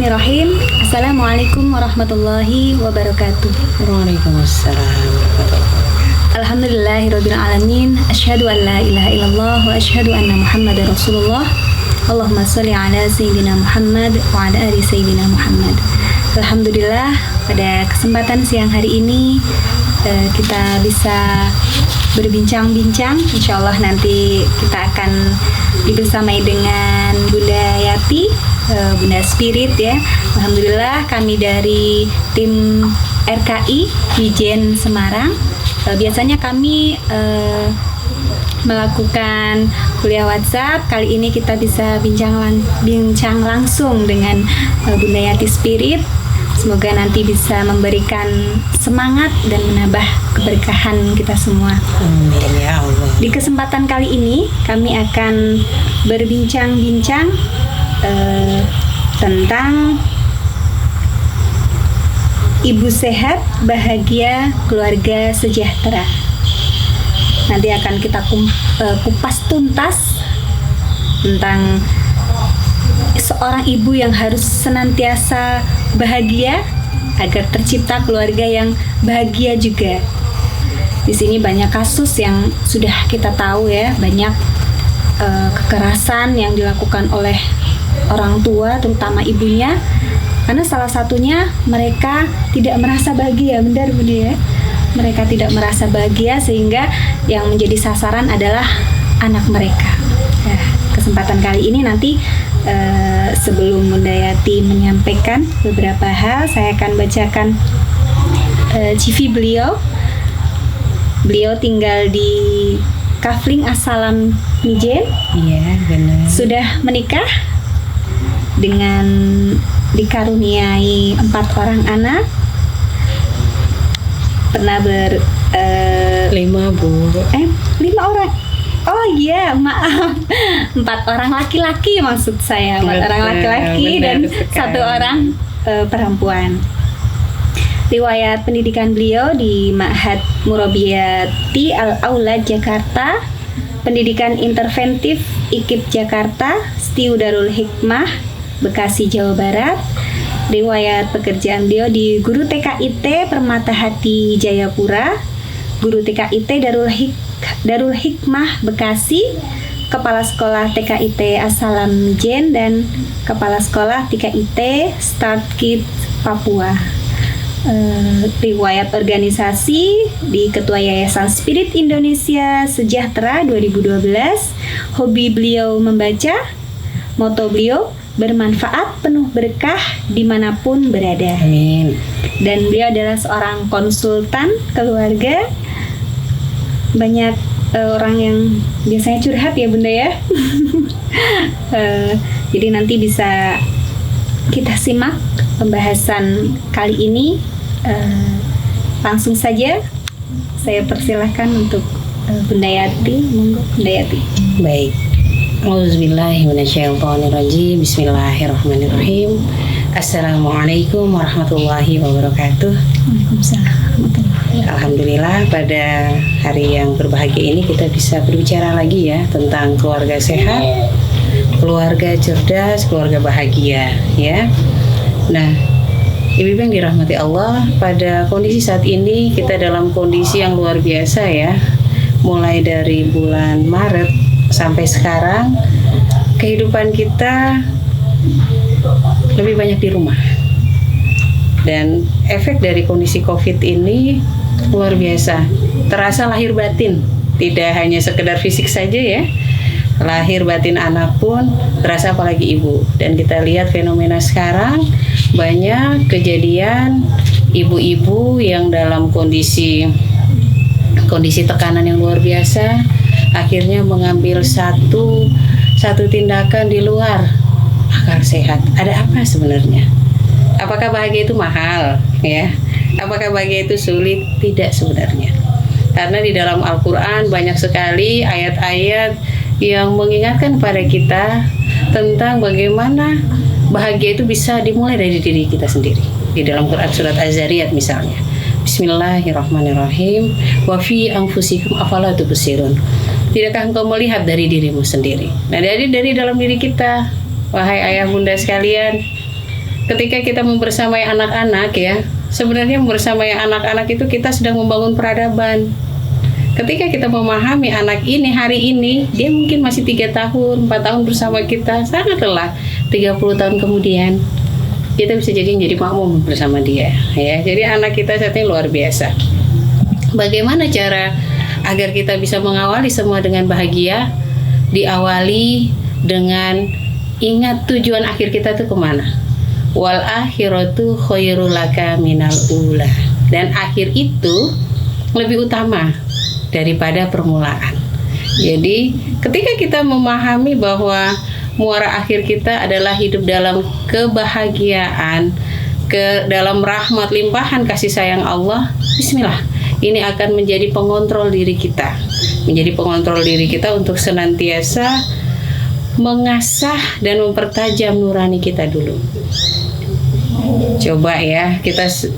Bismillahirrahmanirrahim. Assalamualaikum warahmatullahi wabarakatuh. Waalaikumsalam warahmatullahi wabarakatuh. Alhamdulillahirabbil alamin. Asyhadu an la ilaha illallah wa asyhadu anna Muhammadar Rasulullah. Allahumma shalli ala sayyidina Muhammad wa ala ali sayyidina Muhammad. Alhamdulillah, pada kesempatan siang hari ini kita bisa berbincang-bincang. Insyaallah nanti kita akan dibersamai dengan Bunda Yati, Bunda Spirit ya. Alhamdulillah kami dari tim RKI Mijen Semarang. Biasanya kami melakukan kuliah WhatsApp. Kali ini kita bisa bincang langsung dengan Bunda Yati Spirit. Semoga nanti bisa memberikan semangat dan menambah keberkahan kita semua. Amin ya Allah. Di kesempatan kali ini kami akan berbincang-bincang tentang ibu sehat, bahagia, keluarga sejahtera. Nanti akan kita kupas tuntas tentang seorang ibu yang harus senantiasa bahagia agar tercipta keluarga yang bahagia juga. Di sini banyak kasus yang sudah kita tahu ya, banyak kekerasan yang dilakukan oleh orang tua, terutama ibunya, karena salah satunya mereka tidak merasa bahagia, benar Bunda ya. Mereka tidak merasa bahagia sehingga yang menjadi sasaran adalah anak mereka. Kesempatan kali ini nanti sebelum Bunda Yati menyampaikan beberapa hal, saya akan bacakan CV beliau. Beliau tinggal di Kafling Asalam Mijen. Iya benar. Sudah menikah dengan dikaruniai 4 orang anak. Pernah 5 Bu. 5 orang. Oh iya, maaf. 4 orang laki-laki maksud saya. 4 orang laki-laki dan sekali. 1 orang perempuan. Riwayat pendidikan beliau di Ma'had Murabiyati Al-Aulad Jakarta, Pendidikan Interventif IKIP Jakarta, STIU Darul Hikmah Bekasi Jawa Barat. Riwayat pekerjaan beliau di Guru TKIT Permata Hati Jayapura, Guru TKIT Darul Hikmah Bekasi, Kepala Sekolah TKIT Asalam Mijen, dan Kepala Sekolah TKIT Start Kids Papua. Riwayat organisasi di Ketua Yayasan Spirit Indonesia Sejahtera 2012. Hobi beliau membaca. Moto beliau bermanfaat, penuh berkah dimanapun berada. Amin. Dan beliau adalah seorang konsultan keluarga. Banyak orang yang biasanya curhat ya Bunda ya. Jadi nanti bisa kita simak pembahasan kali ini. Langsung saja saya persilahkan untuk Bunda Yati. Monggo Bunda Yati. Baik. Auzubillahiminasyaitonirrajim. Bismillahirrahmanirrahim. Assalamualaikum warahmatullahi wabarakatuh. Waalaikumsalam. Alhamdulillah pada hari yang berbahagia ini kita bisa berbicara lagi ya tentang keluarga sehat, keluarga cerdas, keluarga bahagia ya. Nah, ibu yang dirahmati Allah, pada kondisi saat ini kita dalam kondisi yang luar biasa ya. Mulai dari bulan Maret sampai sekarang kehidupan kita lebih banyak di rumah. Dan efek dari kondisi Covid ini luar biasa. Terasa lahir batin, tidak hanya sekedar fisik saja ya. Lahir batin anak pun terasa, apalagi ibu. Dan kita lihat fenomena sekarang banyak kejadian ibu-ibu yang dalam kondisi tekanan yang luar biasa, akhirnya mengambil satu tindakan di luar akal sehat. Ada apa sebenarnya? Apakah bahagia itu mahal ya? Apakah bahagia itu sulit? Tidak sebenarnya. Karena di dalam Al-Quran banyak sekali ayat-ayat yang mengingatkan pada kita tentang bagaimana bahagia itu bisa dimulai dari diri kita sendiri. Di dalam Quran surat Az-Zariyat misalnya, Bismillahirrahmanirrahim, wa fi anfusikum afala tubsirun. Tidakkah engkau melihat dari dirimu sendiri? Nah, dari dalam diri kita, wahai ayah bunda sekalian, ketika kita membersamai anak-anak ya, sebenarnya membersamai anak-anak itu kita sedang membangun peradaban. Ketika kita memahami anak ini hari ini, dia mungkin masih 3 tahun, 4 tahun bersama kita, sangat lelah. 30 tahun kemudian kita bisa jadi makmum bersama dia ya. Jadi anak kita saat ini luar biasa. Bagaimana cara agar kita bisa mengawali semua dengan bahagia? Diawali dengan ingat tujuan akhir kita tuh kemana. Wal akhiratu khairul laka minal ula. Dan akhir itu lebih utama daripada permulaan. Jadi ketika kita memahami bahwa muara akhir kita adalah hidup dalam kebahagiaan, dalam rahmat limpahan kasih sayang Allah, bismillah, ini akan menjadi pengontrol diri kita. Menjadi pengontrol diri kita untuk senantiasa mengasah dan mempertajam nurani kita dulu. Coba ya,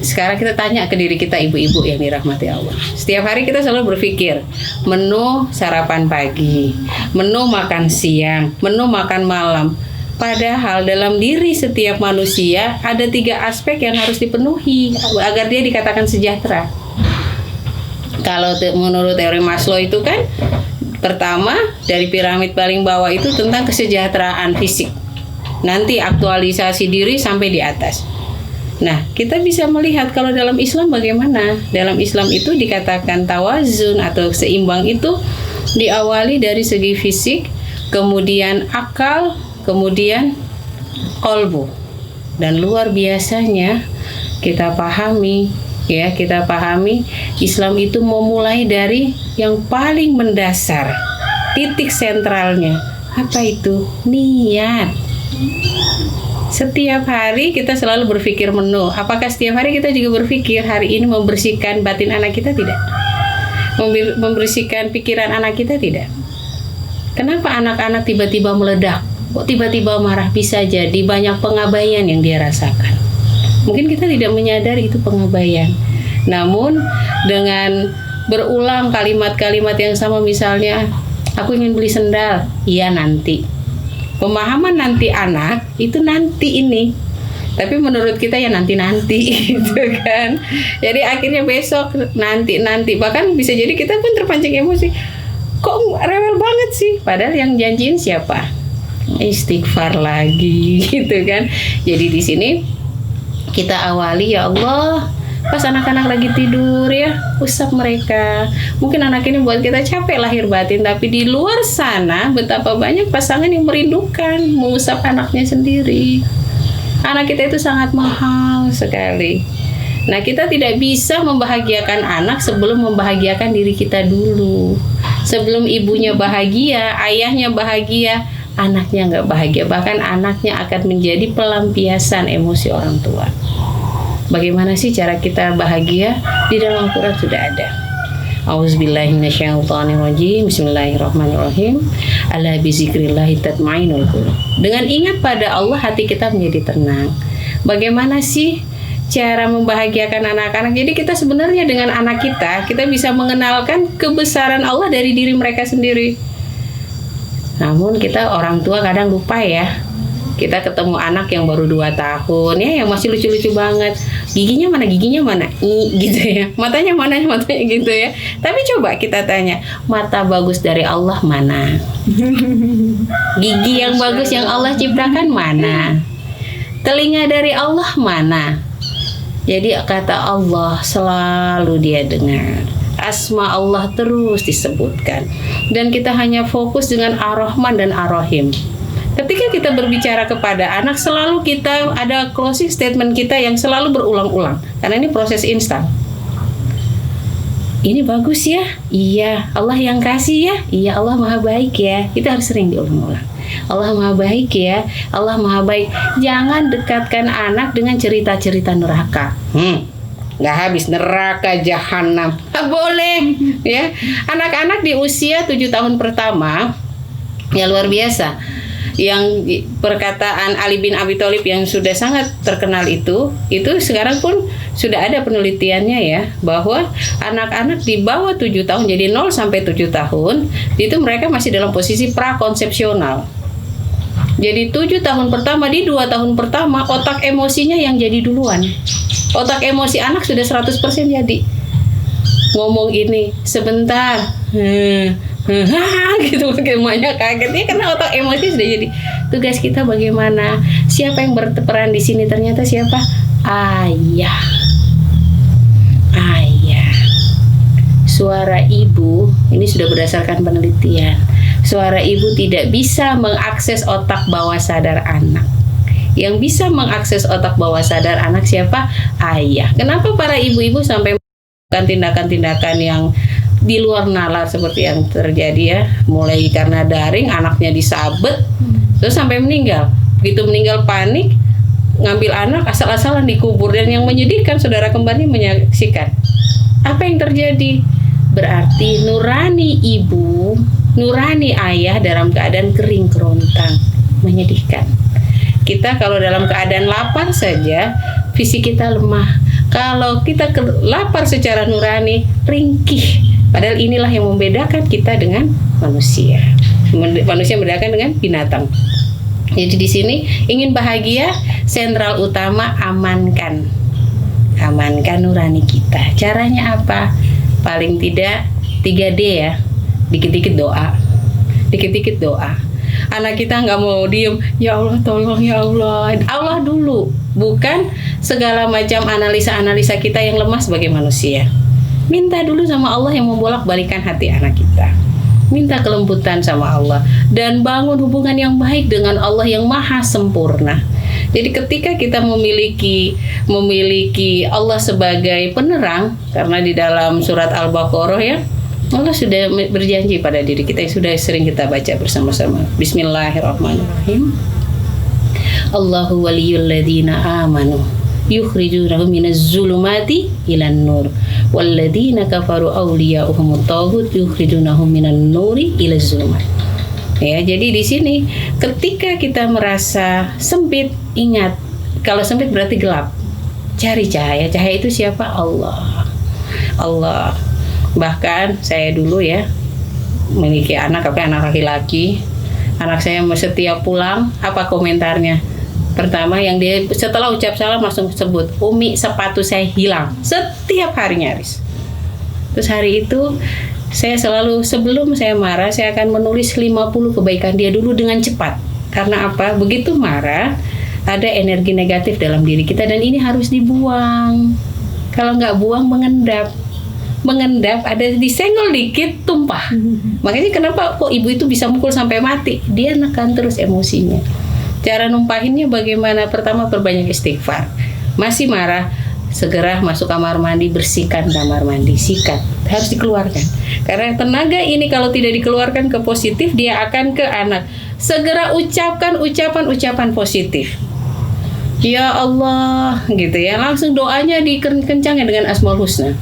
sekarang kita tanya ke diri kita, ibu-ibu yang dirahmati Allah. Setiap hari kita selalu berpikir, menu sarapan pagi, menu makan siang, menu makan malam. Padahal dalam diri setiap manusia ada 3 aspek yang harus dipenuhi agar dia dikatakan sejahtera. Kalau menurut teori Maslow itu kan, pertama dari piramid paling bawah itu tentang kesejahteraan fisik. Nanti aktualisasi diri sampai di atas. Nah, kita bisa melihat kalau dalam Islam bagaimana. Dalam Islam itu dikatakan tawazun atau seimbang itu diawali dari segi fisik, kemudian akal, kemudian qalbu. Dan luar biasanya kita pahami Islam itu memulai dari yang paling mendasar, titik sentralnya. Apa itu? Niat. Setiap hari kita selalu berpikir menu. Apakah setiap hari kita juga berpikir hari ini membersihkan batin anak kita? Tidak. Membersihkan pikiran anak kita? Tidak. Kenapa anak-anak tiba-tiba meledak? Kok tiba-tiba marah? Bisa jadi banyak pengabaian yang dia rasakan. Mungkin kita tidak menyadari itu pengabaian. Namun dengan berulang kalimat-kalimat yang sama, misalnya aku ingin beli sendal, iya nanti. Pemahaman nanti anak itu nanti ini, tapi menurut kita ya nanti gitu kan. Jadi akhirnya besok nanti, bahkan bisa jadi kita pun terpancing emosi. Kok rewel banget sih? Padahal yang janjiin siapa? Istighfar lagi gitu kan. Jadi di sini kita awali, ya Allah, pas anak-anak lagi tidur ya, usap mereka. Mungkin anak ini buat kita capek lahir batin, tapi di luar sana betapa banyak pasangan yang merindukan mengusap anaknya sendiri. Anak kita itu sangat mahal sekali. Nah, kita tidak bisa membahagiakan anak sebelum membahagiakan diri kita dulu. Sebelum ibunya bahagia, ayahnya bahagia, anaknya nggak bahagia. Bahkan anaknya akan menjadi pelampiasan emosi orang tua. Bagaimana sih cara kita bahagia? Di dalam Al-Quran sudah ada. A'udzubillahi minasyaitonirrajim. Bismillahirrahmanirrahim. Ala bizikrillahi tatma'innul qulub. Dengan ingat pada Allah hati kita menjadi tenang. Bagaimana sih cara membahagiakan anak-anak? Jadi kita sebenarnya dengan anak kita bisa mengenalkan kebesaran Allah dari diri mereka sendiri. Namun kita orang tua kadang lupa ya. Kita ketemu anak yang baru 2 tahun ya, yang masih lucu-lucu banget. Giginya mana? Gitu ya. Matanya mana? Gitu ya. Tapi coba kita tanya, mata bagus dari Allah mana? Gigi yang bagus yang Allah ciptakan mana? Telinga dari Allah mana? Jadi kata Allah selalu dia dengar. Asma Allah terus disebutkan. Dan kita hanya fokus dengan Ar-Rahman dan Ar-Rahim. Ketika kita berbicara kepada anak, selalu kita ada closing statement kita yang selalu berulang-ulang. Karena ini proses instan. Ini bagus ya? Iya. Allah yang kasih ya? Iya, Allah maha baik ya. Itu harus sering diulang-ulang. Allah maha baik ya. Allah maha baik. Jangan dekatkan anak dengan cerita-cerita neraka. Nggak habis, neraka jahanam. Boleh ya. Anak-anak di usia 7 tahun pertama, ya luar biasa. Yang perkataan Ali bin Abi Thalib yang sudah sangat terkenal itu sekarang pun sudah ada penelitiannya ya, bahwa anak-anak di bawah 7 tahun, jadi 0 sampai 7 tahun, itu mereka masih dalam posisi prakonsepsional. Jadi 7 tahun pertama, di 2 tahun pertama otak emosinya yang jadi duluan. Otak emosi anak sudah 100% jadi. Ngomong ini sebentar, gitu, bagaimana kaget ya, karena otak emosi sudah jadi. Tugas kita bagaimana? Siapa yang berperan di sini? Ternyata siapa? Ayah. Suara ibu ini sudah berdasarkan penelitian. Suara ibu tidak bisa mengakses otak bawah sadar anak. Yang bisa mengakses otak bawah sadar anak siapa? Ayah. Kenapa para ibu-ibu sampai melakukan tindakan-tindakan yang di luar nalar seperti yang terjadi ya? Mulai karena daring, anaknya disabet, terus sampai meninggal. Begitu meninggal panik, ngambil anak asal-asalan dikubur. Dan yang menyedihkan, saudara kembali menyaksikan. Apa yang terjadi? Berarti nurani ibu, nurani ayah dalam keadaan kering kerontang. Menyedihkan. Kita kalau dalam keadaan lapar saja, fisik kita lemah. Kalau kita lapar secara nurani, ringkih. Padahal inilah yang membedakan kita dengan manusia. Manusia membedakan dengan binatang. Jadi di sini ingin bahagia, sentral utama amankan nurani kita. Caranya apa? Paling tidak 3D ya, dikit-dikit doa. Anak kita nggak mau diem, ya Allah tolong ya Allah. Allah dulu, bukan segala macam analisa kita yang lemah sebagai manusia. Minta dulu sama Allah yang membolak-balikan hati anak kita. Minta kelembutan sama Allah dan bangun hubungan yang baik dengan Allah yang maha sempurna. Jadi ketika kita memiliki Allah sebagai penerang, karena di dalam surat Al-Baqarah ya, Allah sudah berjanji pada diri kita yang sudah sering kita baca bersama-sama. Bismillahirrahmanirrahim. Allahu waliyul ladzina amanu yukhrijunahum minaz zulumati ilan nur walladzina kafaru awliya'uhumut taghut yukhrijunahum minan nuri ilaz zulumat. Ya, jadi di sini ketika kita merasa sempit, ingat kalau sempit berarti gelap. Cari cahaya. Cahaya itu siapa? Allah. Bahkan saya dulu ya memiliki anak laki-laki. Anak saya setiap pulang, apa komentarnya? Pertama yang dia setelah ucap salam langsung sebut, Umi sepatu saya hilang. Setiap hari nyaris. Terus hari itu saya selalu sebelum saya marah, saya akan menulis 50 kebaikan dia dulu dengan cepat. Karena apa? Begitu marah, ada energi negatif dalam diri kita dan ini harus dibuang. Kalau nggak buang, mengendap, ada disenggol dikit, tumpah. Makanya kenapa kok ibu itu bisa mukul sampai mati? Dia nekan terus emosinya. Cara numpahinnya bagaimana? Pertama, perbanyak istighfar. Masih marah, segera masuk kamar mandi, bersihkan kamar mandi, sikat, harus dikeluarkan. Karena tenaga ini kalau tidak dikeluarkan ke positif, dia akan ke anak. Segera ucapkan ucapan positif. Ya Allah, gitu ya. Langsung doanya dikencangin dengan Asmaul Husna.